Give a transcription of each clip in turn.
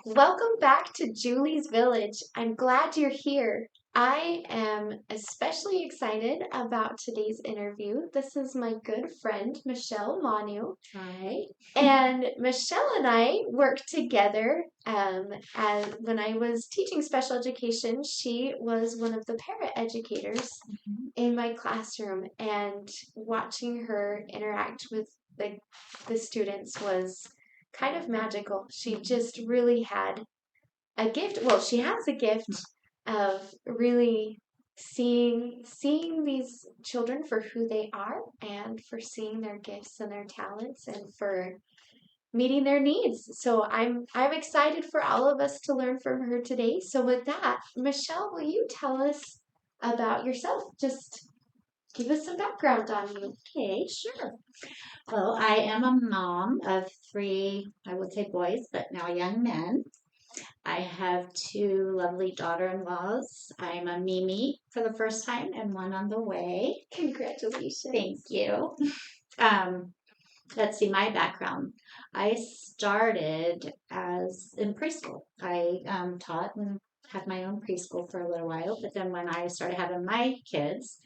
Welcome back to Julie's Village. I'm glad you're here. I am especially excited about today's interview. This is my good friend, Michelle Manu. Hi. And Michelle and I worked together as when I was teaching special education. She was one of the para educators in my classroom, and watching her interact with the students was kind of magical. She just really had a gift. Well, she has a gift of really seeing these children for who they are, and for seeing their gifts and their talents, and for meeting their needs. So I'm excited for all of us to learn from her today. So with that, Michelle, will you tell us about yourself? Just give us some background on you. Okay, sure. Well, I am a mom of three, I would say boys, but now young men. I have two lovely daughter-in-laws. I'm a Mimi for the first time and one on the way. Congratulations. Thank you. Um, let's see, my background. I started as in preschool. I taught and had my own preschool for a little while, but then when I started having my kids,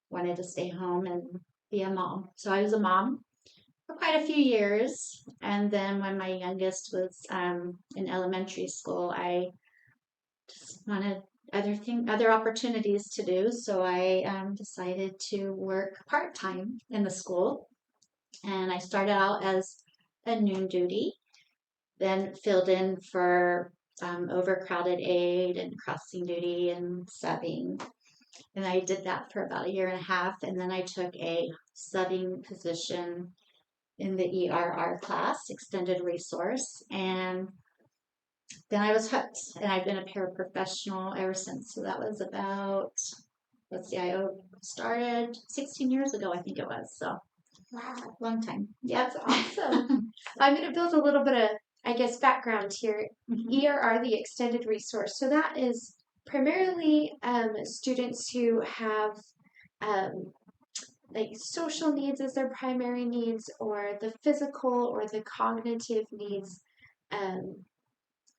wanted to stay home and be a mom. So I was a mom for quite a few years. And then when my youngest was in elementary school, I just wanted other opportunities to do. So I decided to work part time in the school, and I started out as a noon duty, then filled in for overcrowded aid and crossing duty and subbing. And I did that for about a year and a half. And then I took a subbing position in the ERR class, extended resource. And then I was hooked. And I've been a paraprofessional ever since. So that was about, let's see, I started 16 years ago, I think it was. So, Wow. long time. That's awesome. I'm going to build a little bit of, I guess, background here. ERR, the extended resource. So that is primarily students who have um, like social needs as their primary needs, or the physical or the cognitive needs. Um,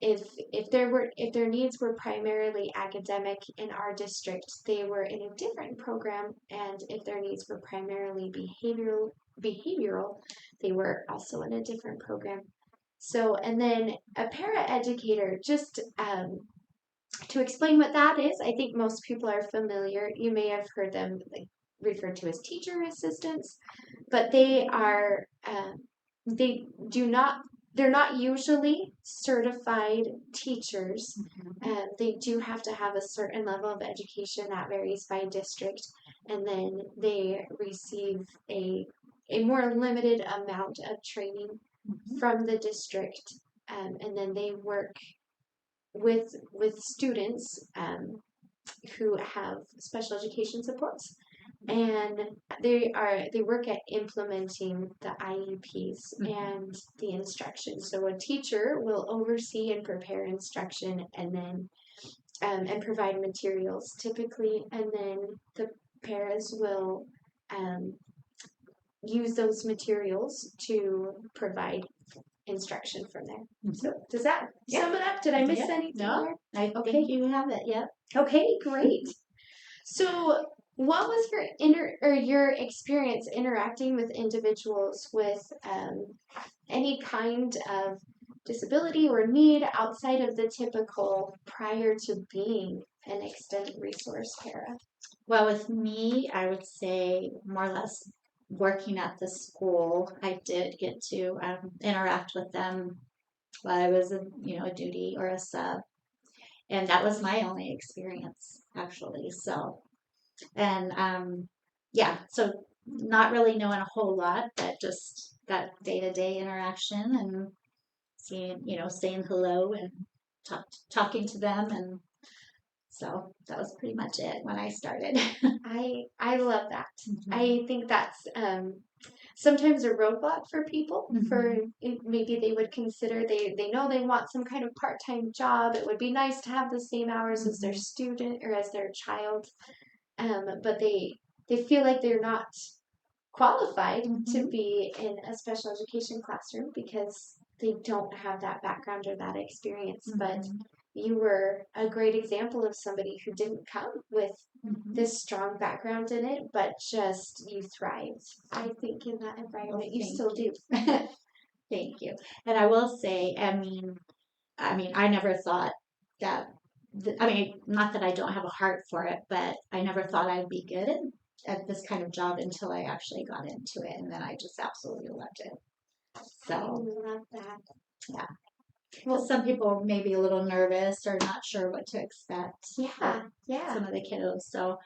if their needs were primarily academic in our district, they were in a different program, and if their needs were primarily behavioral, they were also in a different program. So, and then a para educator, just to explain what that is, I think most people are familiar. You may have heard them like referred to as teacher assistants, but they do not they're not usually certified teachers. They do have to have a certain level of education that varies by district, and then they receive a more limited amount of training from the district, and then they work with students who have special education supports, and they work at implementing the IEPs and the instruction. So a teacher will oversee and prepare instruction, and then and provide materials typically, and then the paras will um, use those materials to provide instruction from there. So does that sum it up? Did I miss anything? No, I Okay. think you have it. Yep. Okay, great. So, what was your experience interacting with individuals with any kind of disability or need outside of the typical prior to being an extended resource para? Well, with me, I would say more or less working at the school, I did get to interact with them while I was a duty or a sub, and that was my only experience actually. So, and yeah, so not really knowing a whole lot, but just that day-to-day interaction and saying hello and talking to them, and so that was pretty much it when I started. I love that. I think that's sometimes a roadblock for people. For maybe they would consider they know they want some kind of part-time job. It would be nice to have the same hours as their student or as their child, but they feel like they're not qualified to be in a special education classroom because they don't have that background or that experience. But Mhm. you were a great example of somebody who didn't come with Mhm. this strong background in it, but just you thrived, I think, in that environment. Well, You thank still you. do. Thank you. And I will say, I never thought that, I mean, not that I don't have a heart for it, but I never thought I'd be good at this kind of job until I actually got into it. And then I just absolutely loved it. I So, love that. yeah. Because Well, some people may be a little nervous or not sure what to expect with yeah. some of the kiddos. So,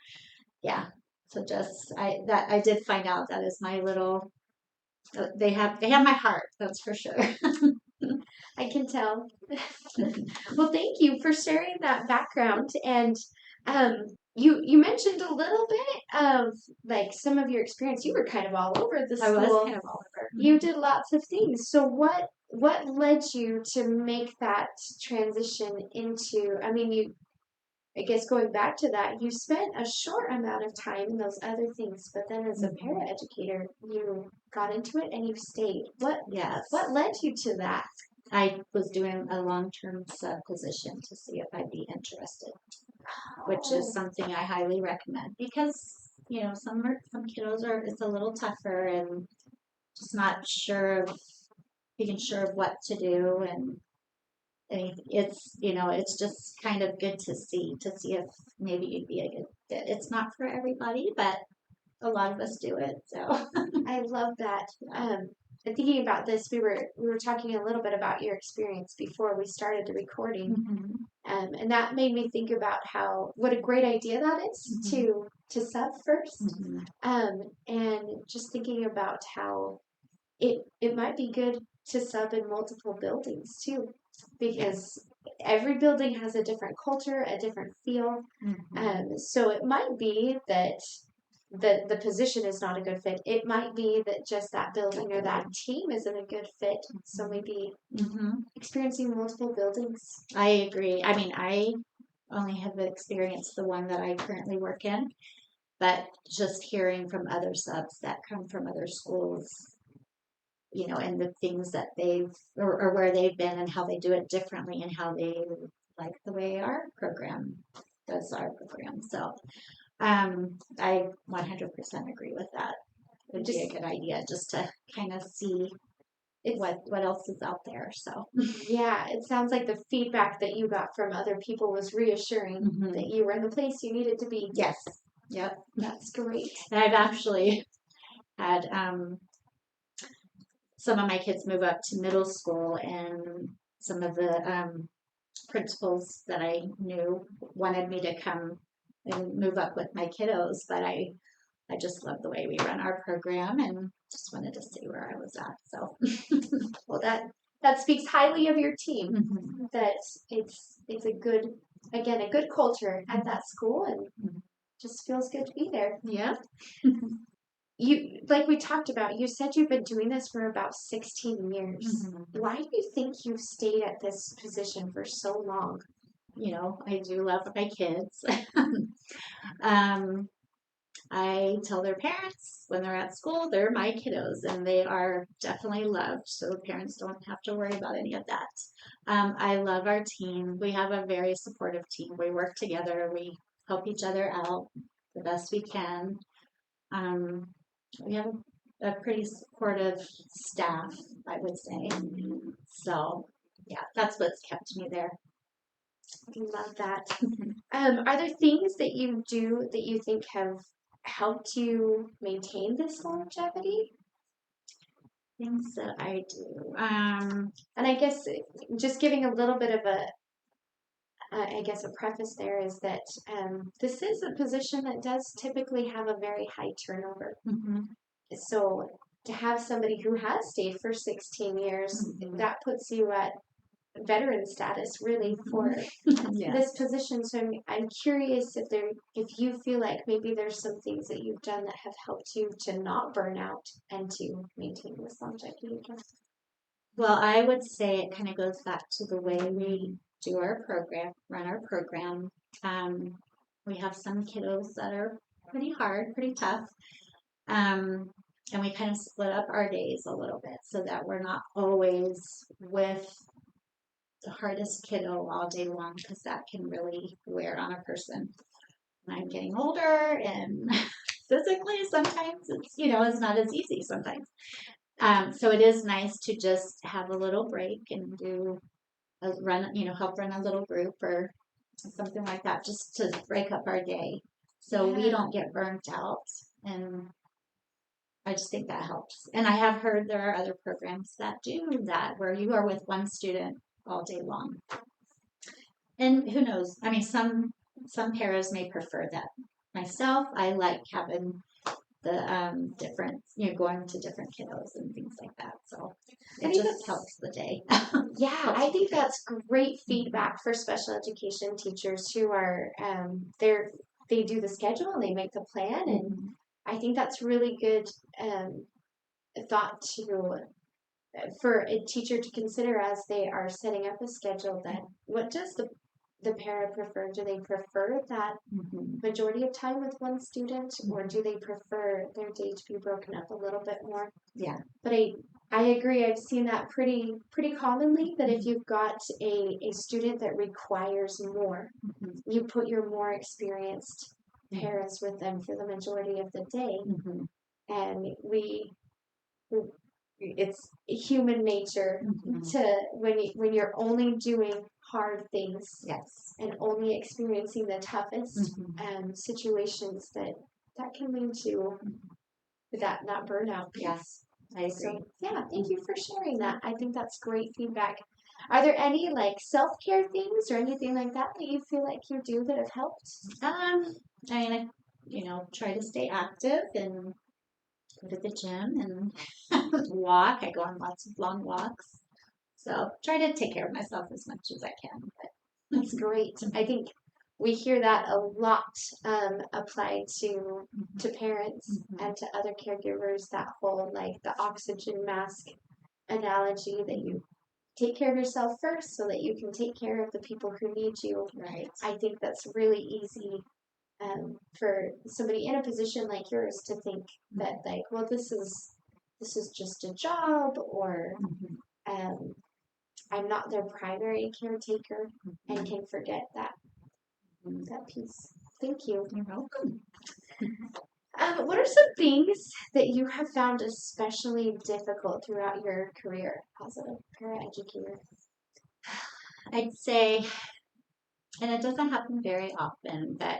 yeah. So just I did find out that is my little they have my heart, that's for sure. I can tell. Well, thank you for sharing that background. And you mentioned a little bit of like some of your experience. You were kind of all over the I was school. kind of all over. You did lots of things. So what led you to make that transition into, I mean, I guess going back to that, you spent a short amount of time in those other things, but then as a Mhm. paraeducator, you got into it and you stayed. Yes. What led you to that? I was doing a long-term sub position to see if I'd be interested, which is Oh, something I highly recommend because some kiddos are it's a little tougher and just not sure of being sure of what to do and it's just kind of good to see if maybe you'd be a good fit. It's not for everybody, but a lot of us do it. So I love that. yeah. And thinking about this, we were talking a little bit about your experience before we started the recording, Mhm. and that made me think about how what a great idea that is Mhm. to sub first, Mhm. and just thinking about how it might be good to sub in multiple buildings too, Yes. because every building has a different culture, a different feel. Mhm. So it might be that the position is not a good fit. It might be that just that building or that team isn't a good fit. So maybe Mhm. experiencing multiple buildings. I agree. I mean, I only have experienced the one that I currently work in, but just hearing from other subs that come from other schools, and the things that or where they've been and how they do it differently and how they like the way our program does our program. So, I 100% agree with that. It would be a Just good idea just to kind of see it's what else is out there. So, yeah, it sounds like the feedback that you got from other people was reassuring that mhm. you were in the place you needed to be. Yes, yep. That's great. And I've actually had some of my kids move up to middle school, and some of the principals that I knew wanted me to come and move up with my kiddos, but I just love the way we run our program and just wanted to see where I was at. So, Well, that speaks highly of your team. mhm. That it's a good, again, a good culture at that school, and just feels good to be there. Yeah. You, like we talked about, you said you've been doing this for about 16 years. Mhm. Why do you think you've stayed at this position for so long? I do love my kids. um, I tell their parents when they're at school, they're my kiddos and they are definitely loved. So the parents don't have to worry about any of that. I love our team. We have a very supportive team. We work together, we help each other out the best we can. Um, we have a pretty supportive staff, I would say. So, yeah, that's what's kept me there. Love that. Are there things that you do that you think have helped you maintain this longevity? Things that I do. And I guess just giving a little bit of I guess, a preface there is that this is a position that does typically have a very high turnover. Mhm. So to have somebody who has stayed for 16 years, Mhm. that puts you at veteran status really for Yeah. this position. So I'm curious if you feel like maybe there's some things that you've done that have helped you to not burn out and to maintain this longevity. Well, I would say it kind of goes back to the way we do our program, run our program. Um, we have some kiddos that are pretty hard, pretty tough. Um, and we kind of split up our days a little bit so that we're not always with the hardest kiddo all day long, because that can really wear on a person. And I'm getting older, and physically sometimes it's not as easy sometimes. So it is nice to just have a little break and do help run a little group or something like that, just to break up our day so we Yeah. don't get burnt out. And I just think that helps. And I have heard there are other programs that do that, where you are with one student all day long. And who knows? I mean, some paras may prefer that. Myself, I like having the different, going to different kiddos and things like that. So I it think just helps the day. Yeah, I think that's great feedback for special education teachers who are they do the schedule and they make the plan, and I think that's really good thought to for a teacher to consider as they are setting up a schedule. That what does the para prefer? Do they prefer that majority of time with one student, or do they prefer their day to be broken up a little bit more? Yeah. But I agree. I've seen that pretty commonly, that if you've got a student that requires more, you put your more experienced paras with them for the majority of the day, and it's human nature to when you're only doing hard things, Yes. and only experiencing the toughest situations, that can lead to that burnout piece. Yes, I agree. So yeah, thank you for sharing that. I think that's great feedback. Are there any like self-care things or anything like that that you feel like you do that have helped? I mean, try to stay active and go to the gym and walk. I go on lots of long walks. So try to take care of myself as much as I can. But That's great. I think we hear that a lot applied to parents and to other caregivers. That whole like the oxygen mask analogy, that you take care of yourself first so that you can take care of the people who need you. Right. I think that's really easy for somebody in a position like yours to think that like, well, this is just a job, or I'm not their primary caretaker, and can forget that piece. Thank you. You're welcome. What are some things that you have found especially difficult throughout your career as a paraeducator? I'd say, and it doesn't happen very often, but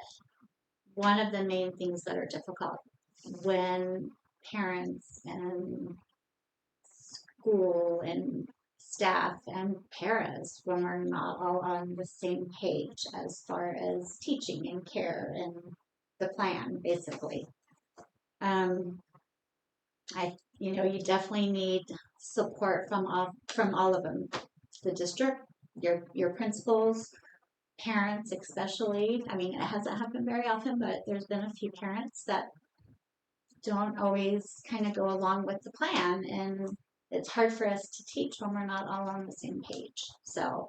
one of the main things that are difficult when parents and school and staff and paras, when we're not all on the same page as far as teaching and care and the plan, basically. You definitely need support from all of them, the district, your principals, parents especially. I mean, it hasn't happened very often, but there's been a few parents that don't always kind of go along with the plan, and it's hard for us to teach when we're not all on the same page. So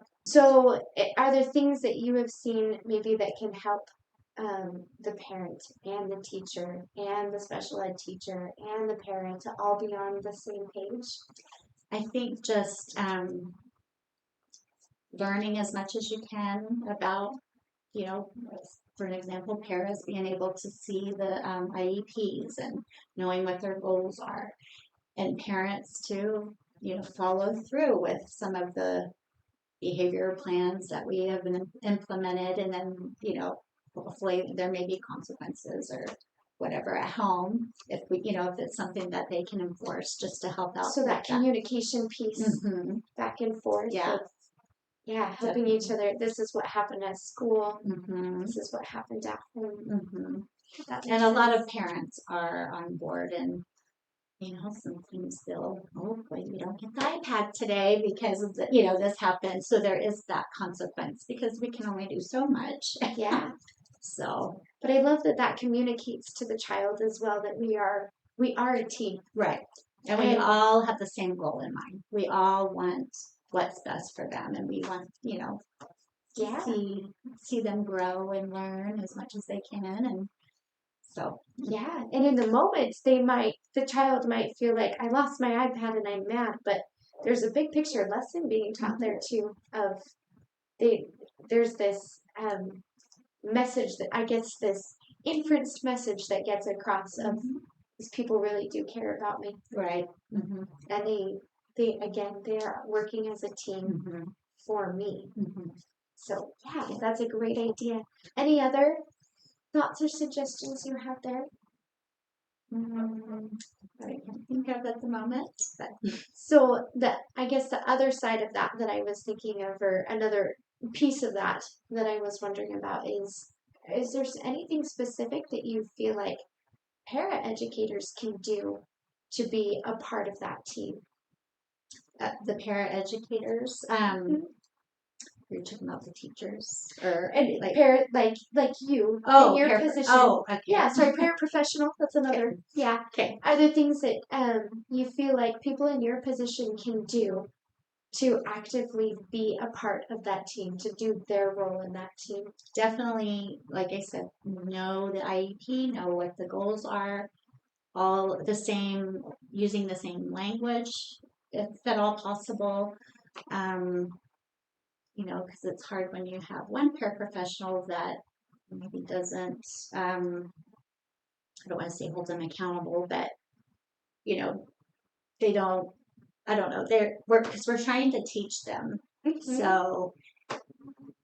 are there things that you have seen maybe that can help the parent and the teacher and the special ed teacher and the parent to all be on the same page? I think just learning as much as you can about, for an example, paras being able to see the IEPs and knowing what their goals are, and parents to, follow through with some of the behavior plans that we have been implemented, and then, hopefully there may be consequences or whatever at home if it's something that they can enforce, just to help out. So that communication piece back and forth. Yeah. Helping each other. This is what happened at school. This is what happened at home. And a lot of parents are on board, and sometimes they'll, boy, you don't get the iPad today because of this happened. So there is that consequence because we can only do so much. Yeah. So, but I love that communicates to the child as well, that we are a team. Right. And we all have the same goal in mind. We all want what's best for them, and we want, see them grow and learn as much as they can. And So Yeah, and in the moment, the child might feel like I lost my iPad and I'm mad, but there's a big picture lesson being taught there too. Of they, there's this message that I guess this inferenced message that gets across of these people really do care about me, right. and they again they are working as a team for me. So yeah, that's a great idea. Any other thoughts or suggestions you have there? I can't think of at the moment, but So I guess the other side of that that I was thinking of, or another piece of that that I was wondering about is there anything specific that you feel like para educators can do to be a part of that team? the para educators, you're talking about the teachers or And like like you oh in your para, position. oh okay. Yeah, sorry, paraprofessional. That's another. Yeah. Okay. Are there things that you feel like people in your position can do to actively be a part of that team, to do their role in that team? Definitely, like I said, know the IEP, know what the goals are, all the same, using the same language if at all possible. Because it's hard when you have one paraprofessional that maybe doesn't, I don't want to say hold them accountable, but, they don't, I don't know, because we're trying to teach them. So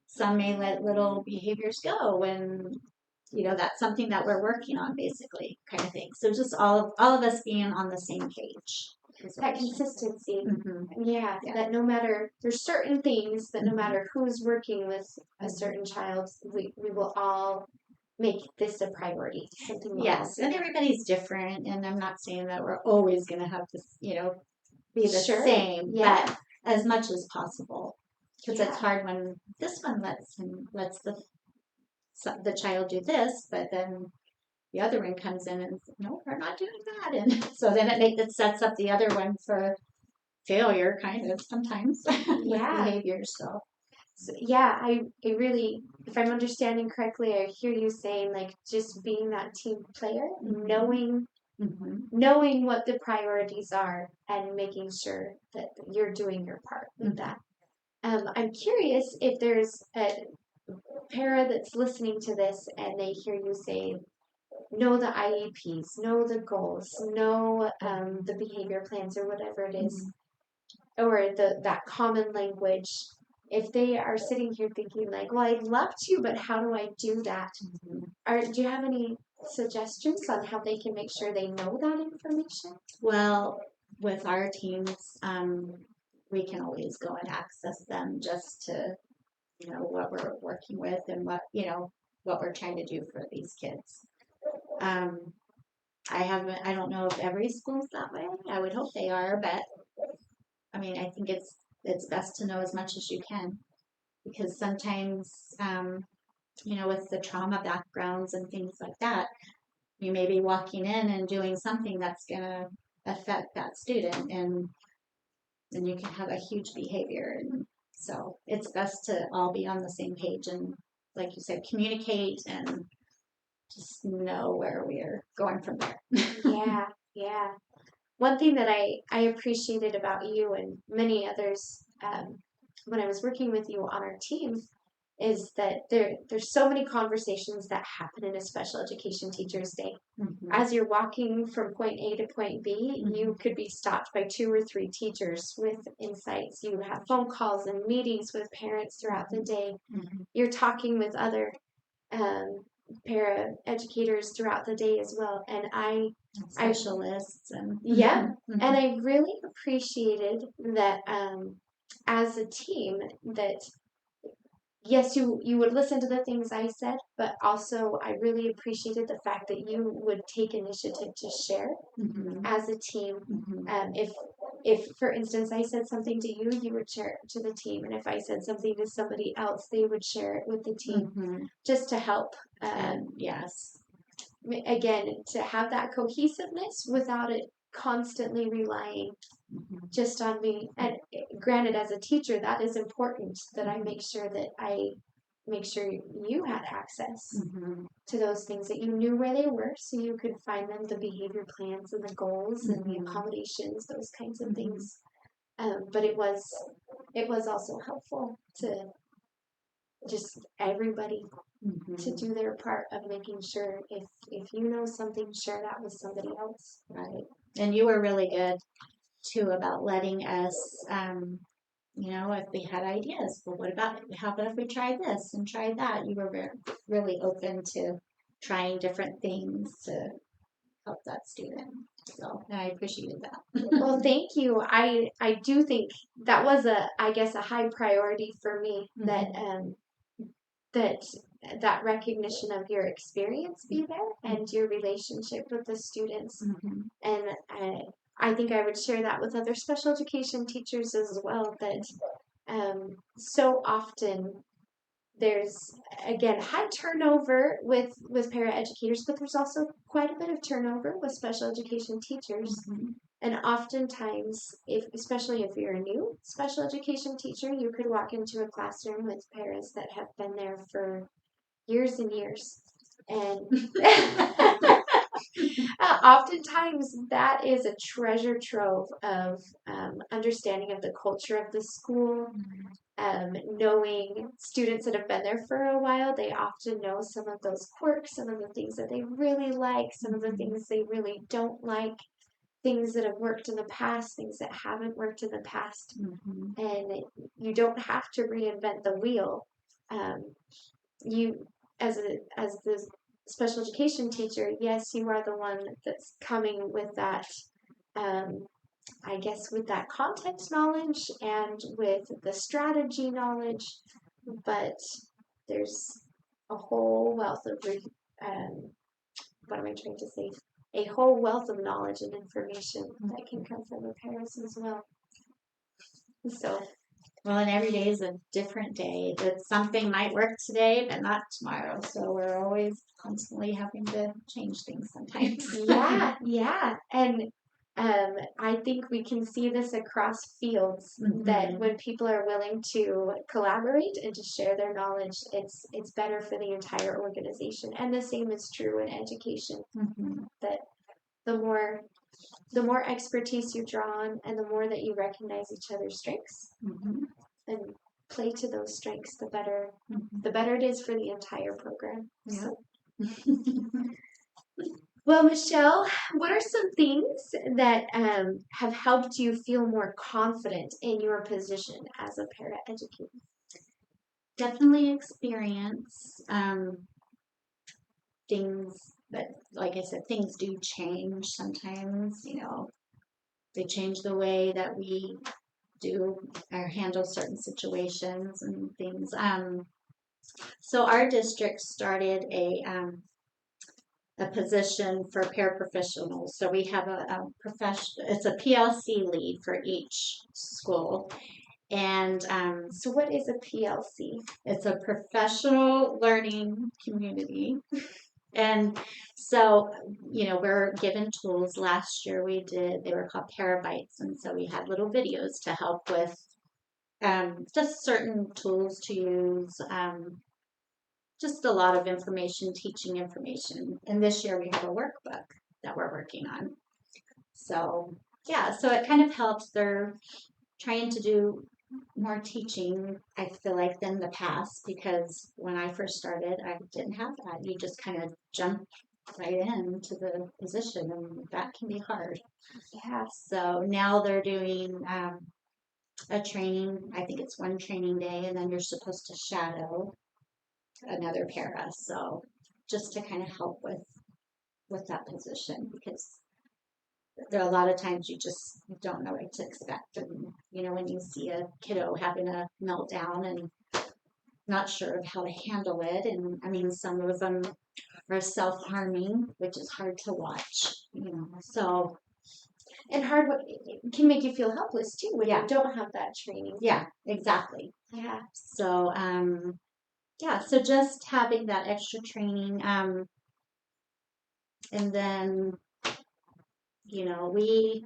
some may let little behaviors go when that's something that we're working on, basically, kind of thing. So just all of us being on the same page. That consistency. Yeah. That no matter, there's certain things that no matter who's working with a certain child, we will all make this a priority. Something Yes, and everybody's different, and I'm not saying that we're always going to have this, be the same, but as much as possible. Because it's hard when this one lets the child do this, but then the other one comes in and says, no, we're not doing that, and so then it sets up the other one for failure, kind of sometimes with behavior. So yeah, I really, if I'm understanding correctly, I hear you saying like just being that team player, knowing what the priorities are and making sure that you're doing your part with that. I'm curious if there's a para that's listening to this and they hear you say, know the IEPs, know the goals, know the behavior plans or whatever it is, or that common language. If they are sitting here thinking like, well, I'd love to, but how do I do that? Do you have any suggestions on how they can make sure they know that information? Well, with our teams, we can always go and access them just to, what we're working with and what we're trying to do for these kids. I don't know if every school's that way. I would hope they are, but I mean, I think it's best to know as much as you can, because sometimes, with the trauma backgrounds and things like that, you may be walking in and doing something that's going to affect that student, and then you can have a huge behavior. And so it's best to all be on the same page and, like you said, communicate and just know where we're going from there. Yeah. One thing that I appreciated about you and many others when I was working with you on our team is that there's so many conversations that happen in a special education teacher's day. As you're walking from point A to point B, you could be stopped by 2 or 3 teachers with insights. You have phone calls and meetings with parents throughout the day. You're talking with other para educators throughout the day as well, and specialists and and I really appreciated that as a team that yes, you would listen to the things I said, but also I really appreciated the fact that you would take initiative to share as a team. If for instance I said something to you, you would share it to the team, and if I said something to somebody else, they would share it with the team, just to help. Yes. Again, to have that cohesiveness without it constantly relying just on me. And granted, as a teacher, that is important that I make sure that I make sure you had access Mm-hmm. to those things, that you knew where they were so you could find them, the behavior plans and the goals and the Mm-hmm. accommodations, those kinds of Mm-hmm. things. But it was also helpful to just everybody Mm-hmm. to do their part of making sure, if you know something, share that with somebody else. Right. And you were really good too about letting us, if we had ideas, well, what about, how about if we try this and try that? You were really open to trying different things to help that student. So I appreciated that. Well, thank you. I do think that was a high priority for me, that that that recognition of your experience be there and your relationship with the students. Mm-hmm. And I think I would share that with other special education teachers as well, that so often there's, again, high turnover with para educators, but there's also quite a bit of turnover with special education teachers. Mm-hmm. And oftentimes, especially if you're a new special education teacher, you could walk into a classroom with paras that have been there for years and years. And oftentimes that is a treasure trove of understanding of the culture of the school. Knowing students that have been there for a while, they often know some of those quirks, some of the things that they really like, some of the things they really don't like, things that have worked in the past, things that haven't worked in the past. Mm-hmm. And you don't have to reinvent the wheel. You, as the special education teacher, yes, you are the one that's coming with that, I guess, with that content knowledge and with the strategy knowledge, but there's a whole wealth of what am I trying to say? A whole wealth of knowledge and information that can come from the parents as well. So, Well, and every day is a different day. That something might work today, but not tomorrow. So we're always constantly having to change things sometimes. yeah. And I think we can see this across fields, that when people are willing to collaborate and to share their knowledge, it's better for the entire organization. And the same is true in education. Mm-hmm. That the more expertise you draw on, and the more that you recognize each other's strengths Mm-hmm. and play to those strengths, the better Mm-hmm. it is for the entire program. Yeah. So. Well, Michelle, what are some things that have helped you feel more confident in your position as a para educator? Definitely experience things that, like I said, things do change sometimes. They change the way that we do or handle certain situations and things. So our district started a position for paraprofessionals. So we have a profession. It's a PLC lead for each school, and So, what is a PLC? it's a professional learning community. And so, we're given tools. Last year they were called Parabytes. And so we had little videos to help with just certain tools to use, just a lot of information, teaching information. And this year we have a workbook that we're working on. So, yeah, so it kind of helps. They're trying to do more teaching, I feel like, than the past, because when I first started, I didn't have that. You just kind of jump right into the position, and that can be hard. Yeah. So now they're doing a training. I think it's one training day, and then you're supposed to shadow another para. So just to kind of help with that position, because there are a lot of times you just don't know what to expect. And, when you see a kiddo having a meltdown and not sure of how to handle it. And I mean, some of them are self-harming, which is hard to watch, so. And hard, it can make you feel helpless too when Yeah. you don't have that training. Yeah, exactly. Yeah. So, so just having that extra training, and then, we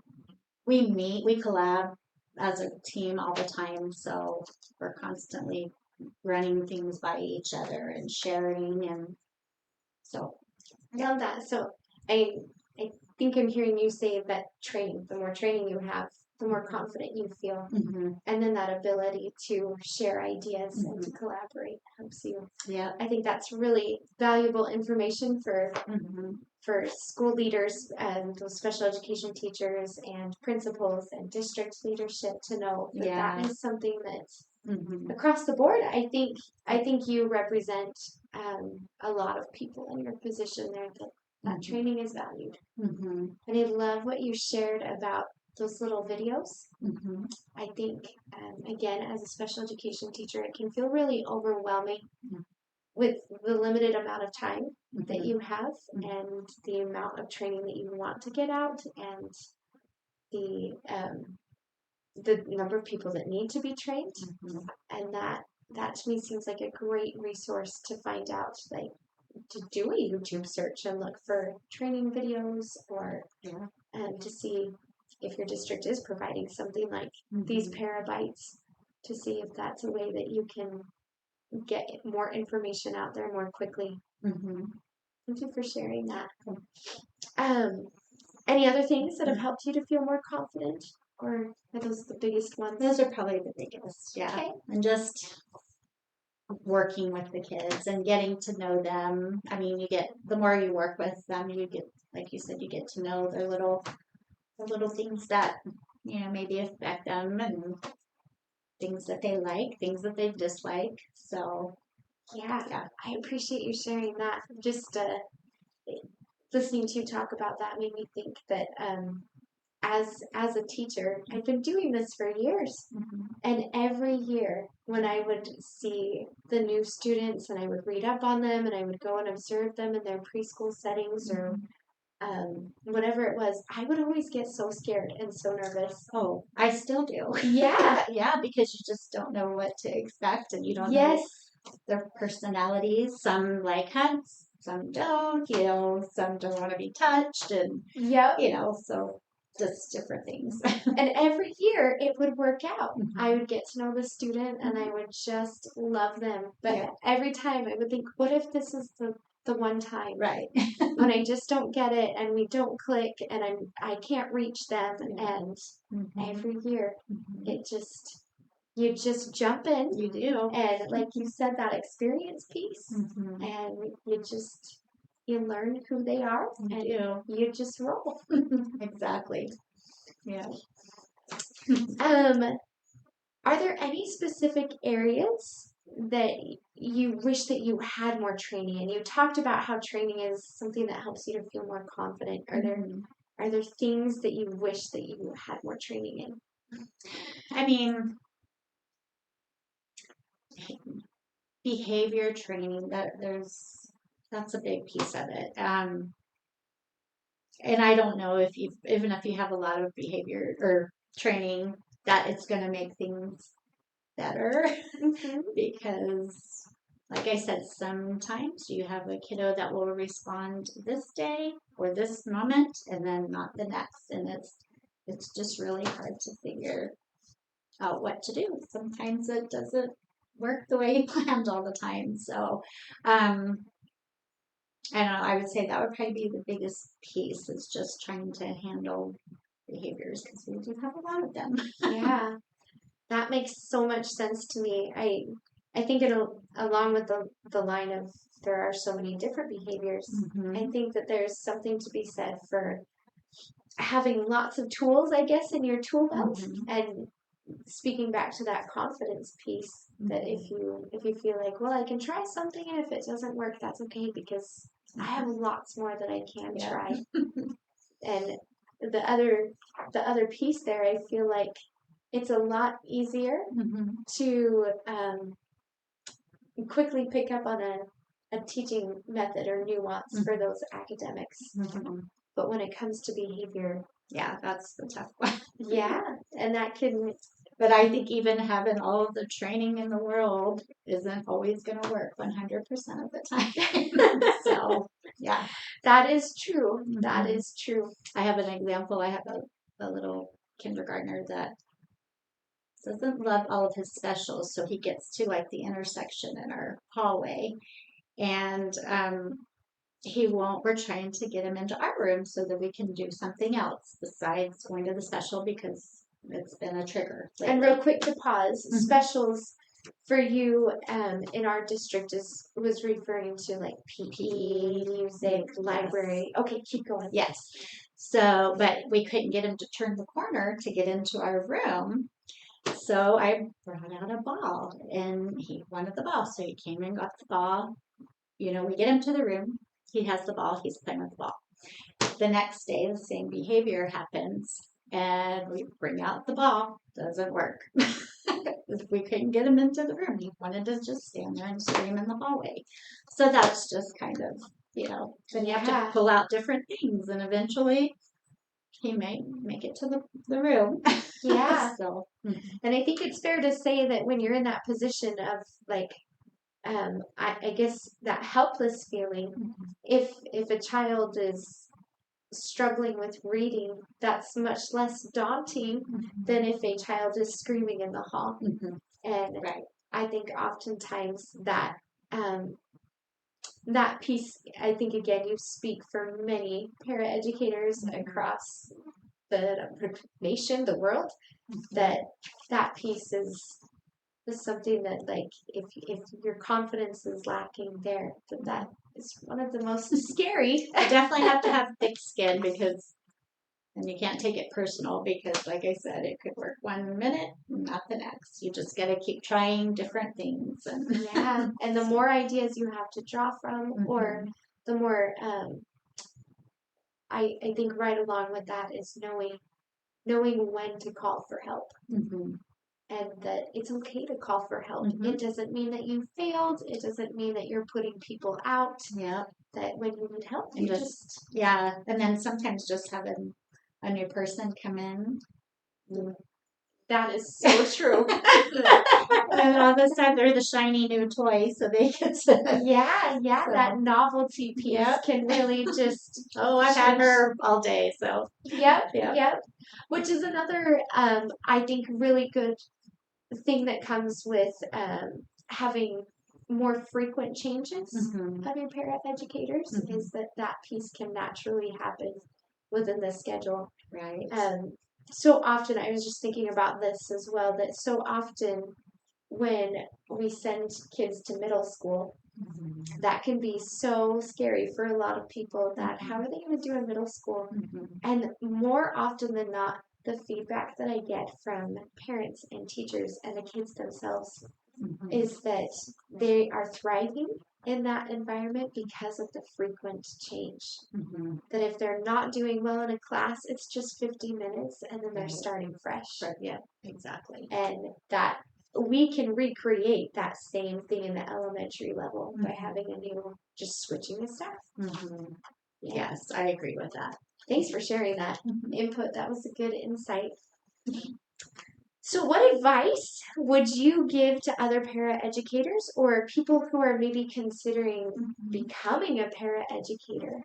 meet, we collab as a team all the time, so we're constantly running things by each other and sharing, and so I love that. So I think I'm hearing you say that training, the more training you have, the more confident you feel. mhm, And then that ability to share ideas and to mhm, collaborate helps you. yeah, I think that's really valuable information mhm, for school leaders and those special education teachers and principals and district leadership to know that yeah, that is something that's mhm, across the board. I think you represent a lot of people in your position there that mhm, training is valued. mhm, And I love what you shared about those little videos. mhm, I think, again, as a special education teacher, it can feel really overwhelming mhm, with the limited amount of time that mhm, you have and the amount of training that you want to get out and the number of people that need to be trained. mhm, And that to me seems like a great resource to find out, like to do a YouTube search and look for training videos or yeah, to see if your district is providing something like these mhm, parabytes to see if that's a way that you can get more information out there more quickly. mhm. Thank you for sharing that. Um, any other things that have helped you to feel more confident, or are those the biggest ones? Those are probably the biggest, yeah. Okay. And just working with the kids and getting to know them. I mean, the more you work with them, you get, like you said, you get to know the little things that, maybe affect them, and things that they like, things that they dislike. So, Yeah, yeah. I appreciate you sharing that. Just listening to you talk about that made me think that as a teacher, I've been doing this for years. Mhm, And every year, when I would see the new students and I would read up on them and I would go and observe them in their preschool settings or whatever it was, I would always get so scared and so nervous. Oh, I still do. Yeah. Yeah, because you just don't know what to expect, and you don't know Yes. their personalities. Some like hugs, some don't, some don't want to be touched, and, Yep. so just different things. And every year it would work out. Mhm. I would get to know the student and I would just love them. But Yeah. every time I would think, what if this is the one time Right. when I just don't get it and we don't click and I can't reach them Yeah. and Mhm. every year Mhm. it you just jump in You do. and like you said, that experience piece Mhm. and you learn who they are You and do. you just roll. Exactly. Yeah. Um, are there any specific areas that you wish that you had more training in? You talked about how training is something that helps you to feel more confident. Mhm. Are there things that you wish that you had more training in? I mean, behavior training, that's a big piece of it. And I don't know if even if you have a lot of behavior or training, that it's going to make things better. Mm-hmm. Because, like I said, sometimes you have a kiddo that will respond this day or this moment and then not the next, and it's just really hard to figure out what to do. Sometimes it doesn't work the way you planned all the time. So, I don't know. I would say that would probably be the biggest piece, is just trying to handle behaviors, because we do have a lot of them. Yeah, that makes so much sense to me. I think it'll along with the line of there are so many different behaviors. Mhm. I think that there's something to be said for having lots of tools, I guess, in your tool belt, Mhm. and speaking back to that confidence piece. That if you feel like, well, I can try something, and if it doesn't work, that's okay because I have lots more that I can Yeah. try. And the other piece there, I feel like it's a lot easier Mhm. to quickly pick up on a teaching method or nuance for those academics. Mhm. But when it comes to behavior, Yeah, that's the tough one. yeah, and that can, But I think even having all of the training in the world isn't always going to work 100% of the time. So, yeah. that is true. That Mhm. is true. I have an example. I have a little kindergartner that doesn't love all of his specials. So he gets to like the intersection in our hallway, and he won't. We're trying to get him into our room so that we can do something else besides going to the special because it's been a trigger And lately. real quick to pause, Mhm. specials for you in our district was referring to like PE, music, Yes. library. Okay, keep going. Yes. So, but we couldn't get him to turn the corner to get into our room. So I brought out a ball and he wanted the ball. So he came and got the ball. We get him to the room. He has the ball. He's playing with the ball. The next day, the same behavior happens and we bring out the ball. Doesn't work. We couldn't get him into the room. He wanted to just stand there and scream in the hallway. So that's just kind of, then you have Yeah. to pull out different things and eventually he may make it to the room. Yeah. So, And I think it's fair to say that when you're in that position of like, I guess that helpless feeling, if a child is struggling with reading, that's much less daunting than if a child is screaming in the hall. And right. I think oftentimes that piece, I think again, you speak for many paraeducators across the nation, the world, that piece is something that like if your confidence is lacking there, that is one of the most scary. You definitely have to have thick skin because and you can't take it personal because like I said, it could work 1 minute, not the next. You just gotta keep trying different things and Yeah. And the more ideas you have to draw from, or the more I think right along with that is knowing when to call for help. And that it's okay to call for help. It doesn't mean that you failed. It doesn't mean that you're putting people out. Yeah. That when you need help, And you just yeah. And then sometimes just having a new person come in. That is so true. And all of a sudden they're the shiny new toy, so they get to Yeah, So, that novelty piece Yep. can really just I've had her all day, so Yep. Yeah. Which is another I think really good thing that comes with having more frequent changes of your paraeducators is that piece can naturally happen within the schedule. right. So often, I was just thinking about this as well, that so often when we send kids to middle school, that can be so scary for a lot of people that how are they going to do in middle school? And more often than not, the feedback that I get from parents and teachers and the kids themselves is that they are thriving in that environment because of the frequent change. That if they're not doing well in a class, it's just 50 minutes and then they're starting fresh. Yeah, exactly. And that we can recreate that same thing in the elementary level by having just switching the staff. Yes, I agree with that. Thanks for sharing that input. That was a good insight. So, what advice would you give to other paraeducators or people who are maybe considering becoming a paraeducator?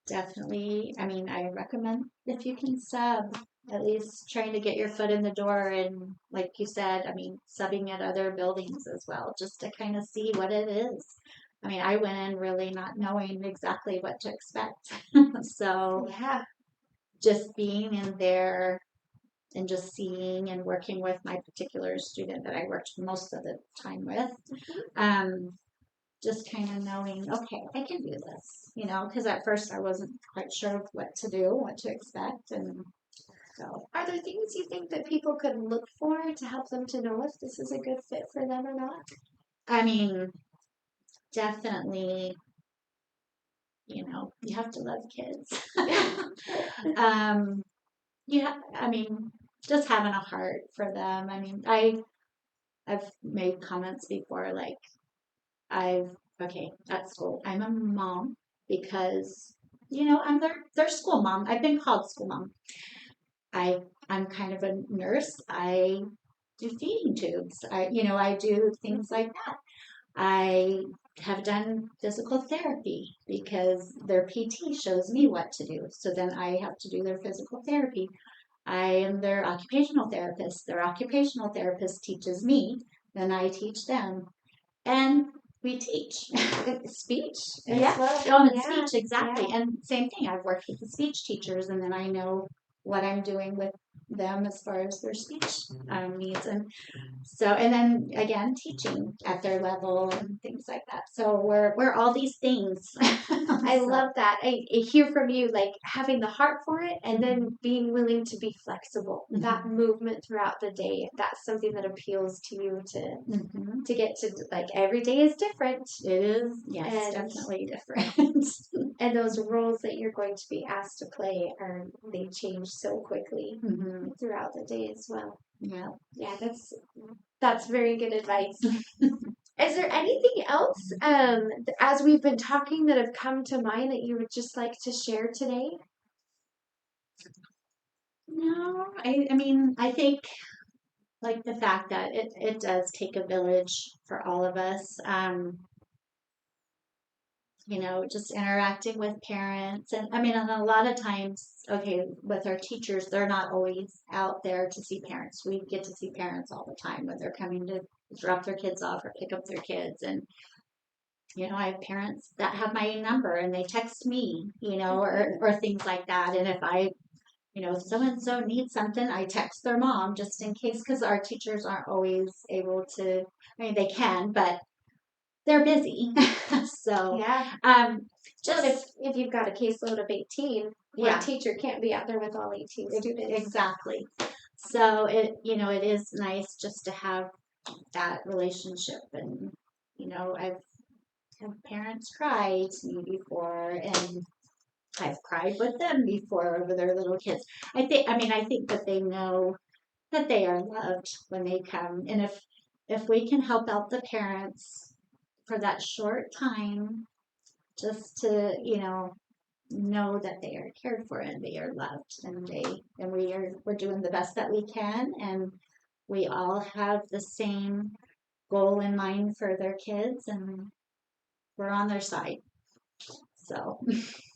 Definitely. I mean, I recommend if you can sub, at least trying to get your foot in the door and, like you said, I mean, subbing at other buildings as well, just to kind of see what it is. I mean, I went in really not knowing exactly what to expect. So, Yeah. just being in there and just seeing and working with my particular student that I worked most of the time with, just kind of knowing, okay, I can do this, because at first I wasn't quite sure what to do, what to expect. And so, are there things you think that people could look for to help them to know if this is a good fit for them or not? I mean, definitely, you have to love kids. I mean, just having a heart for them. I mean, I've made comments before, like, at school, I'm a mom because, I'm their school mom. I've been called school mom. I'm kind of a nurse. I do feeding tubes. I do things like that. I have done physical therapy because their PT shows me what to do. So then I have to do their physical therapy. I am their occupational therapist. Their occupational therapist teaches me, then I teach them. And we teach. Speech Yeah. as well. Oh, and Yeah, speech, exactly. yeah. And same thing, I've worked with the speech teachers, and then I know what I'm doing with them as far as their speech needs. And so, and then again, teaching at their level and things like that. So we're all these things. I love that. I hear from you like having the heart for it and then being willing to be flexible. That movement throughout the day, that's something that appeals to you to get to like every day is different. It is, yes, And definitely different. and those roles that you're going to be asked to play are they change so quickly throughout the day as well. Yeah. Yeah, that's very good advice. Is there anything else as we've been talking that have come to mind that you would just like to share today? No, I mean, I think like the fact that it does take a village for all of us. Just interacting with parents. And I mean, and a lot of times, okay, with our teachers, they're not always out there to see parents. We get to see parents all the time when they're coming to drop their kids off or pick up their kids. And, I have parents that have my number and they text me, or things like that. And if so and so needs something, I text their mom just in case, because our teachers aren't always able to, I mean, they can, but they're busy. So, Yeah. just If you've got a caseload of 18, one teacher can't be out there with all 18 students. Exactly. So it is nice just to have that relationship. And, I've had parents cry to me before, and I've cried with them before over their little kids. I think that they know that they are loved when they come. And if we can help out the parents for that short time, just to, know that they are cared for and they are loved, and we're doing the best that we can, and we all have the same goal in mind for their kids, and we're on their side. So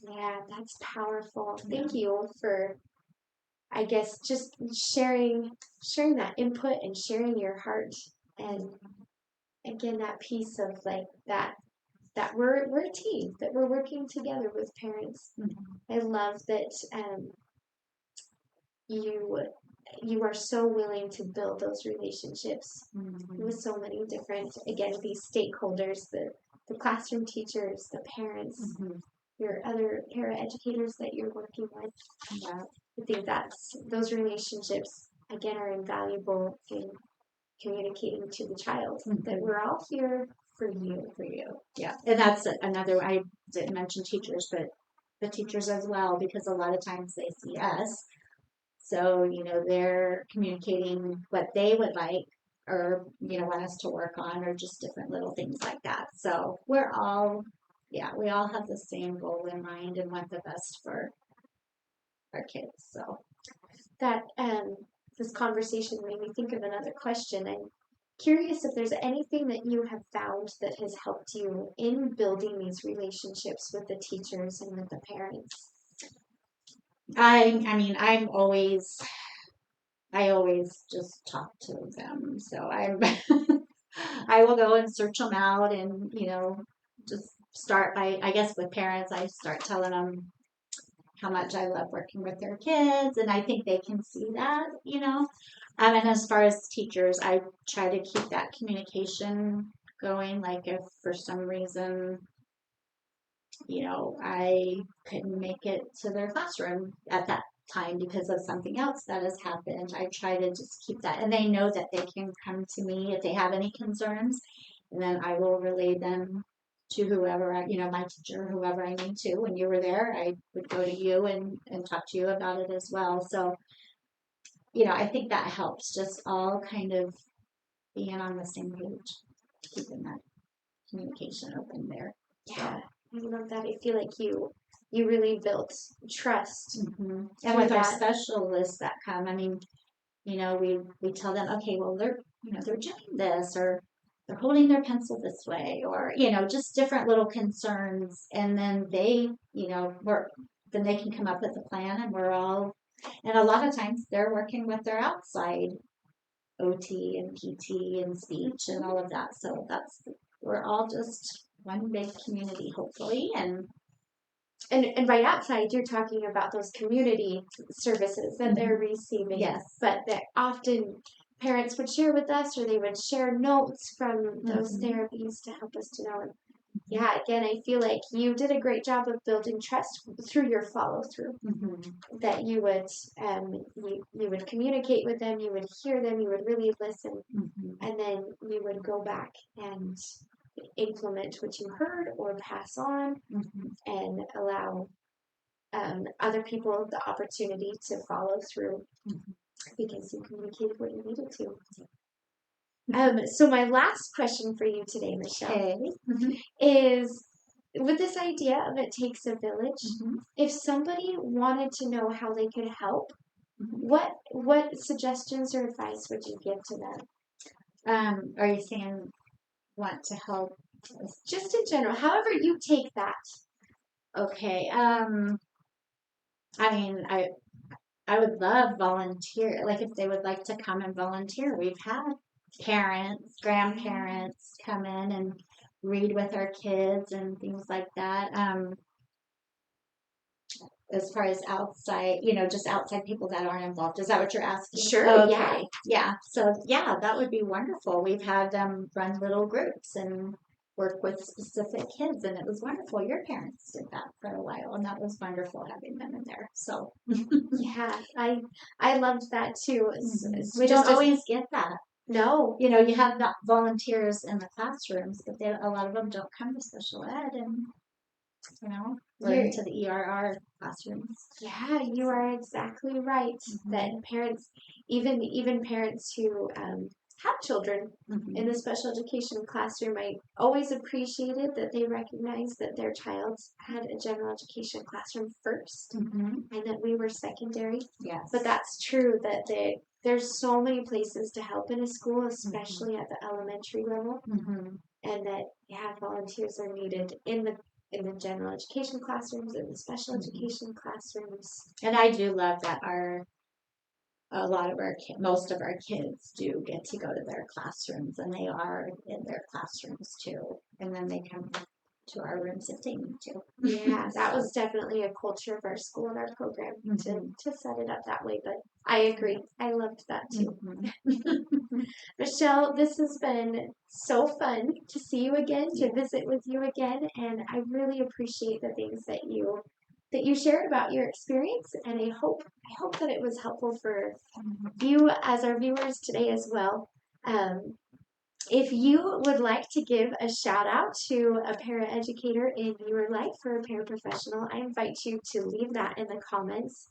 yeah, that's powerful. Thank you for, I guess, just sharing that input and sharing your heart, and again that piece of like that we're a team, that we're working together with parents. I love that you you are so willing to build those relationships with so many different, again, these stakeholders, the classroom teachers, the parents, your other para educators that you're working with. Yeah. I think those relationships again are invaluable in communicating to the child that we're all here for you. Yeah. And that's another, I didn't mention teachers, but the teachers as well, because a lot of times they see us. So, they're communicating what they would like, or, want us to work on, or just different little things like that. So we all have the same goal in mind and want the best for our kids. So That this conversation made me think of another question. I'm curious if there's anything that you have found that has helped you in building these relationships with the teachers and with the parents. I mean, I always just talk to them. So I will go and search them out, and, just start by, I guess with parents, I start telling them how much I love working with their kids, and I think they can see that, and as far as teachers, I try to keep that communication going. Like if for some reason, I couldn't make it to their classroom at that time because of something else that has happened, I try to just keep that, and they know that they can come to me if they have any concerns, and then I will relay them to whoever my teacher, whoever I need to. When you were there, I would go to you and talk to you about it as well. So, I think that helps, just all kind of being on the same page, keeping that communication open there. Yeah, I love that. I feel like you really built trust. And with our specialists that come, I mean, we tell them, okay, well, they're doing this, or they're holding their pencil this way, or, just different little concerns. And then they, then they can come up with a plan, and we're all And a lot of times they're working with their outside OT and PT and speech and all of that. So we're all just one big community, hopefully. And right outside, you're talking about those community services that they're receiving. Yes. But that often parents would share with us, or they would share notes from those therapies to help us to know. And yeah, again, I feel like you did a great job of building trust through your follow through. That you would you would communicate with them, you would hear them, you would really listen, and then you would go back and implement what you heard or pass on and allow other people the opportunity to follow through because you communicated what you needed to. So my last question for you today, Michelle, is with this idea of it takes a village, if somebody wanted to know how they could help, what suggestions or advice would you give to them? Are you saying want to help? Just in general, however you take that. Okay. I mean, I would love volunteer. Like if they would like to come and volunteer, we've had parents, grandparents come in and read with our kids and things like that. As far as outside, just outside people that aren't involved. Is that what you're asking? Sure. Okay. Yeah. So yeah, that would be wonderful. We've had them run little groups and work with specific kids, and it was wonderful. Your parents did that for a while, and that was wonderful having them in there. So yeah, I loved that too. We don't always get that. No. You have volunteers in the classrooms, but a lot of them don't come to special ed and, or into the ERR classrooms. Yeah, you are exactly right. That parents, even parents who have children in the special education classroom, I always appreciated that they recognized that their child had a general education classroom first and that we were secondary. Yes. But that's true that there's so many places to help in a school, especially at the elementary level, and that volunteers are needed in the general education classrooms, in the special education classrooms. And I do love that most of our kids do get to go to their classrooms, and they are in their classrooms too, and then they come to our rooms if they need to. Yeah, that was definitely a culture of our school and our program to set it up that way, but I agree. I loved that too. Michelle, this has been so fun to see you again, to visit with you again, and I really appreciate the things that you shared about your experience, and I hope that it was helpful for you as our viewers today as well. If you would like to give a shout out to a paraeducator in your life or a paraprofessional, I invite you to leave that in the comments.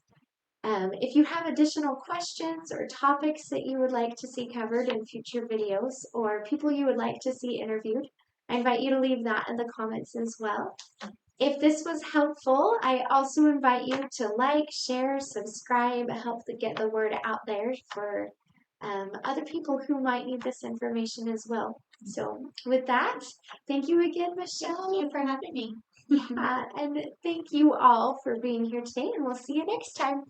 If you have additional questions or topics that you would like to see covered in future videos or people you would like to see interviewed, I invite you to leave that in the comments as well. If this was helpful, I also invite you to like, share, subscribe, help to get the word out there for other people who might need this information as well. So with that, thank you again, Michelle. Thank you for having me. And thank you all for being here today, and we'll see you next time.